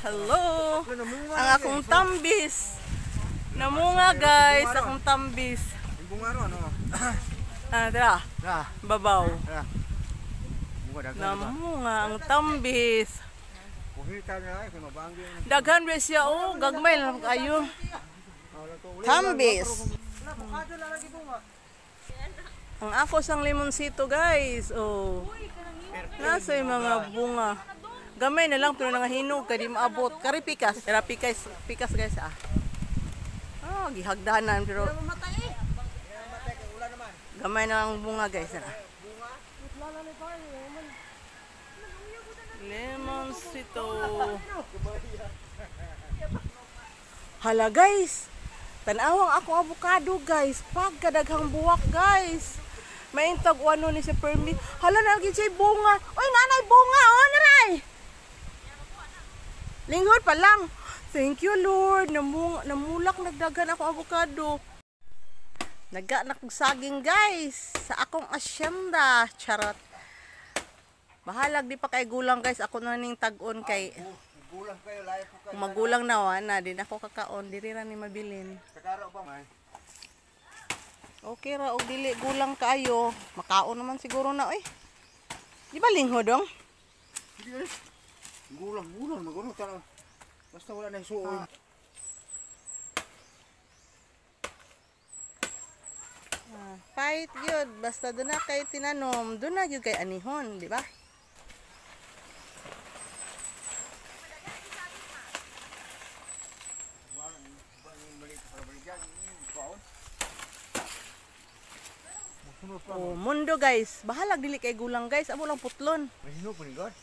Hello! Ang akong tambis. Namunga guys, akong tambis. Tara. Babaw. Namunga ang tambis. Daghan ba siya gagmay lang kayo. Tambis. Ang ako sang limonsito guys. Nasa yung mga bunga. Gamay na lang pero nangahinog kadi maabot. Kari pikas. Era pikas guys gihagdanan pero gamay na lang bunga guys. Lemonsito. Hala guys. Tanawang ako avocado guys. Pagkadaghang buwak guys. Maintag ano ni si permit. Hala nalgi siya bunga. Oy nanay bunga naray. Linghod pa lang. Thank you Lord. Namulak nagdagan ako avocado. Nagaanak saging guys. Sa akong asyenda. Charot. Bahalag di pa kay gulang guys. Ako na ning tag-on kay. Gulang kayo, layo po kayo. Kung magulang na din ako kakaon. Diri ra ni mabilin. Sakara pa may. Okay ra og dili gulang kaayo. Makaon naman siguro na Di ba linghod dong? Gulang maguno tara. Basta wala na isuon. Fight gyud basta doon na kay tinanom, doon na gyud kay anihon, di ba? Mundo guys, bahalag dili kay gulang guys, amo lang putlon. Mahinog ni God.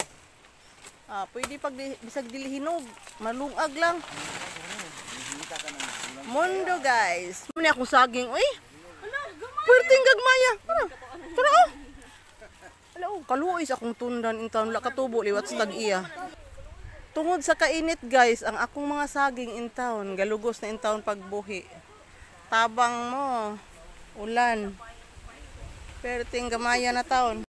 Pwede pag bisag dili hinog, malungag lang. Mundo guys. Muna akong saging, Puwerteng gagmaya. Tara Ala kaluoy sa akong tundan intaon la katubo liwat sa tag-iya. Tungod sa kainit guys, ang akong mga saging intaon galugos na intaon pagbuhi. Tabang mo. Ulan. Puwerteng gamaya na taon.